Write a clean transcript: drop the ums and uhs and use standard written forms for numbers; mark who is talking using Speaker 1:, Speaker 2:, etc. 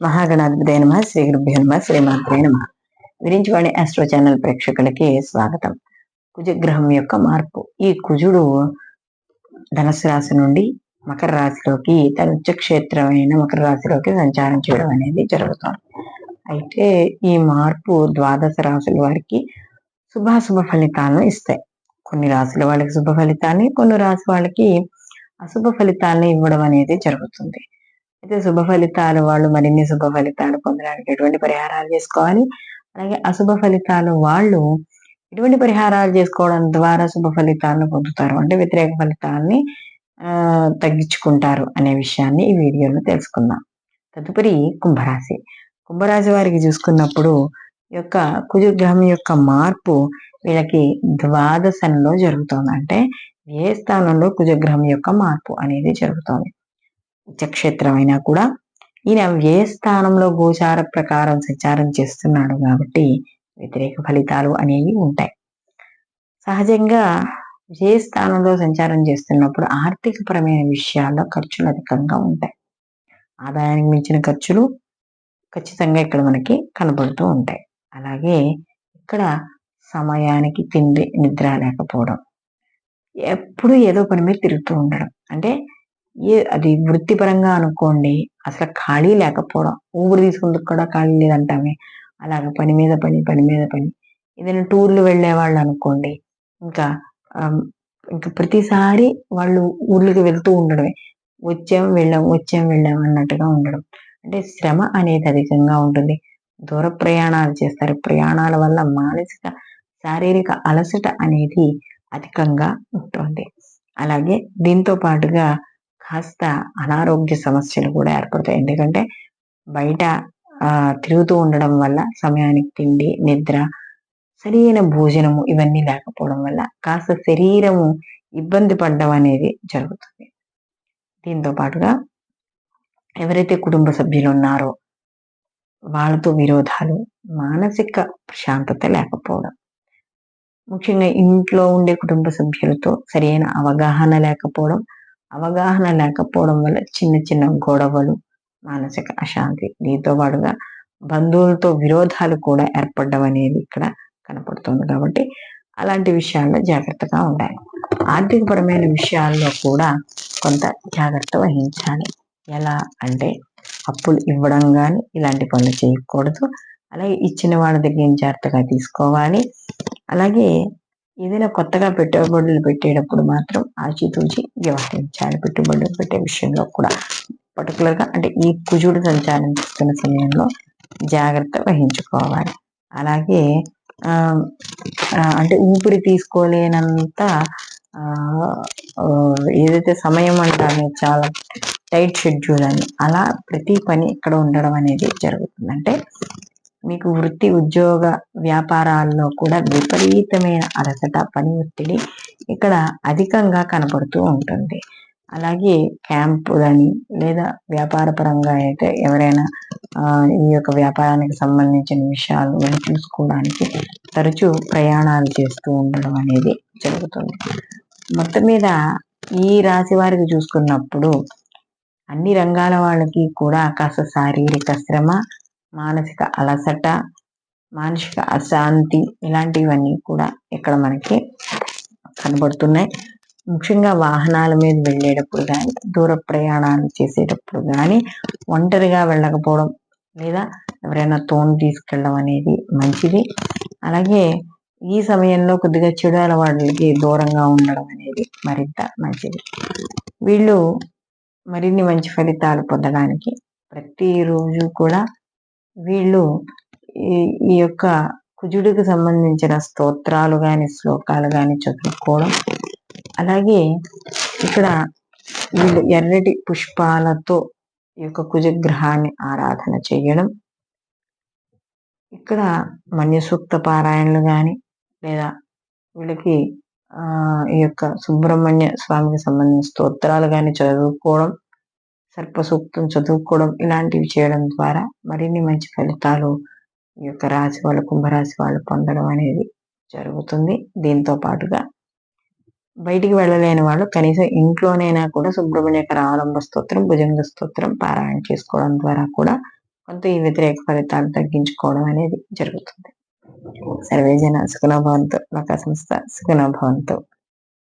Speaker 1: మహాగణాధిపతయ నమః. శ్రీ గురుభ్యో నమః. శ్రీమాత్రే నమః. విరించవాణి ఆస్ట్రో ఛానల్ ప్రేక్షకులకి స్వాగతం. కుజగ్రహం యొక్క మార్పు. ఈ కుజుడు ధనుసు రాశి నుండి మకర రాశిలోకి, తన ఉచ్చక్షేత్రమైన మకర రాశిలోకి సంచారం చేయడం అనేది జరుగుతుంది. అయితే ఈ మార్పు ద్వాదశ రాశుల వారికి శుభాశుభ ఫలితాలను ఇస్తాయి. కొన్ని రాశుల వాళ్ళకి శుభ ఫలితాన్ని, కొన్ని రాశి వాళ్ళకి అశుభ ఫలితాలను ఇవ్వడం అనేది జరుగుతుంది. అయితే శుభ ఫలితాలు వాళ్ళు మరిన్ని శుభ ఫలితాలు పొందడానికి ఎటువంటి పరిహారాలు చేసుకోవాలి, అలాగే అశుభ ఫలితాలు వాళ్ళు ఎటువంటి పరిహారాలు చేసుకోవడం ద్వారా శుభ ఫలితాలను పొందుతారు, అంటే వ్యతిరేక ఫలితాలని తగ్గించుకుంటారు అనే విషయాన్ని ఈ వీడియోలో తెలుసుకుందాం. తదుపరి కుంభరాశి. కుంభరాశి వారికి చూసుకున్నప్పుడు ఈ యొక్క కుజగ్రహం యొక్క మార్పు వీళ్ళకి ద్వాదశంలో జరుగుతుంది. అంటే ఏ స్థానంలో కుజగ్రహం యొక్క మార్పు అనేది జరుగుతుంది. ఉచ్చక్షేత్రం అయినా కూడా ఈయన ఏ స్థానంలో గోచార ప్రకారం సంచారం చేస్తున్నాడు కాబట్టి వ్యతిరేక ఫలితాలు అనేవి ఉంటాయి. సహజంగా ఏ స్థానంలో సంచారం చేస్తున్నప్పుడు ఆర్థిక పరమైన విషయాల్లో ఖర్చులు అధికంగా ఉంటాయి. ఆదాయానికి మించిన ఖర్చులు ఖచ్చితంగా ఇక్కడ మనకి కనబడుతూ ఉంటాయి. అలాగే ఇక్కడ సమయానికి తిండి నిద్ర లేకపోవడం, ఎప్పుడు ఏదో పని మీద తిరుగుతూ ఉండడం, అంటే అది వృత్తిపరంగా అనుకోండి, అసలు ఖాళీ లేకపోవడం, ఊపిరి తీసుకుందుకు కూడా ఖాళీ లేదంటామే, అలాగ పని మీద పని, పని మీద పని. ఏదైనా టూర్లు వెళ్ళే వాళ్ళు అనుకోండి, ఇంకా ప్రతిసారి వాళ్ళు ఊర్లకు వెళ్తూ ఉండడమే, వచ్చాం వెళ్ళాం అన్నట్టుగా ఉండడం. అంటే శ్రమ అనేది అధికంగా ఉంటుంది. దూర ప్రయాణాలు చేస్తారు. ప్రయాణాల వల్ల మానసిక శారీరక అలసట అనేది అధికంగా ఉంటుంది. అలాగే దీంతో పాటుగా కాస్త అనారోగ్య సమస్యలు కూడా ఏర్పడతాయి. ఎందుకంటే బయట తిరుగుతూ ఉండడం వల్ల సమయానికి తిండి, నిద్ర, సరైన భోజనము ఇవన్నీ లేకపోవడం వల్ల కాస్త శరీరము ఇబ్బంది పడడం అనేది జరుగుతుంది. దీంతో పాటుగా ఎవరైతే కుటుంబ సభ్యులు ఉన్నారో వాళ్ళతో విరోధాలు, మానసిక ప్రశాంతత లేకపోవడం, ముఖ్యంగా ఇంట్లో ఉండే కుటుంబ సభ్యులతో సరైన అవగాహన లేకపోవడం వల్ల చిన్న చిన్న గొడవలు, మానసిక అశాంతి, దీంతో పాటుగా బంధువులతో విరోధాలు కూడా ఏర్పడడం అనేది ఇక్కడ కనపడుతుంది. కాబట్టి అలాంటి విషయాల్లో జాగ్రత్తగా ఉండాలి. ఆర్థిక పరమైన విషయాల్లో కూడా కొంత జాగ్రత్త వహించాలి. ఎలా అంటే అప్పులు ఇవ్వడం కానీ ఇలాంటి పనులు చేయకూడదు. అలాగే ఇచ్చిన వాళ్ళ దగ్గర జాగ్రత్తగా తీసుకోవాలి. అలాగే ఏదైనా కొత్తగా పెట్టుబడులు పెట్టేటప్పుడు మాత్రం ఆచితూచి వ్యవహరించాలి. పెట్టుబడులు పెట్టే విషయంలో కూడా పర్టికులర్గా అంటే ఈ కుజుడు సంచారం చేస్తున్న సమయంలో జాగ్రత్త వహించుకోవాలి. అలాగే అంటే ఊపిరి తీసుకోలేనంత ఏదైతే సమయం అంటారో చాలా టైట్ షెడ్యూల్ అని, అలా ప్రతి పని ఇక్కడ ఉండడం అనేది జరుగుతుంది. అంటే మీకు వృత్తి, ఉద్యోగ, వ్యాపారాల్లో కూడా విపరీతమైన అలసట, పని ఒత్తిడి ఇక్కడ అధికంగా కనపడుతూ ఉంటుంది. అలాగే క్యాంపు కానీ లేదా వ్యాపార పరంగా అయితే ఎవరైనా ఈ యొక్క వ్యాపారానికి సంబంధించిన విషయాలు వెళ్ళి చూసుకోవడానికి తరచూ ప్రయాణాలు చేస్తూ ఉండడం అనేది జరుగుతుంది. మొత్తం మీద ఈ రాశి వారికి చూసుకున్నప్పుడు అన్ని రంగాల వాళ్ళకి కూడా కాస్త శారీరక శ్రమ, మానసిక అలసట, మానసిక అశాంతి ఇలాంటివన్నీ కూడా ఇక్కడ మనకి కనబడుతున్నాయి. ముఖ్యంగా వాహనాల మీద వెళ్ళేటప్పుడు కానీ, దూర ప్రయాణాలు చేసేటప్పుడు కానీ ఒంటరిగా వెళ్ళకపోవడం లేదా ఎవరైనా తోను తీసుకెళ్ళడం అనేది మంచిది. అలాగే ఈ సమయంలో కొద్దిగా చెడు అలవాట్లకి దూరంగా ఉండడం అనేది మరింత మంచిది. వీళ్ళు మరిన్ని మంచి ఫలితాలు పొందడానికి ప్రతిరోజు కూడా వీళ్ళు ఈ యొక్క కుజుడికి సంబంధించిన స్తోత్రాలు కానీ, శ్లోకాలు కానీ చదువుకోవడం, అలాగే ఇక్కడ వీళ్ళు ఎర్రటి పుష్పాలతో ఈ యొక్క కుజగ్రహాన్ని ఆరాధన చేయడం, ఇక్కడ మన్యసూక్త పారాయణలు కానీ లేదా వీళ్ళకి ఈ యొక్క సుబ్రహ్మణ్య స్వామికి సంబంధించిన స్తోత్రాలు కానీ చదువుకోవడం, సర్పసూక్తం చదువుకోవడం ఇలాంటివి చేయడం ద్వారా మరిన్ని మంచి ఫలితాలు ఈ యొక్క రాశి వాళ్ళు, కుంభరాశి వాళ్ళు పొందడం అనేది జరుగుతుంది. దీంతో పాటుగా బయటికి వెళ్ళలేని వాళ్ళు కనీసం ఇంట్లోనైనా కూడా సుబ్రహ్మణ్య ఆలంబ స్తోత్రం, భుజంగ స్తోత్రం పారాయణ చేసుకోవడం ద్వారా కూడా కొంత ఈ వ్యతిరేక ఫలితాలు తగ్గించుకోవడం అనేది జరుగుతుంది. సర్వేజన సుఖినో భవంతు. లోకా సమస్త సుఖినో భవంతు.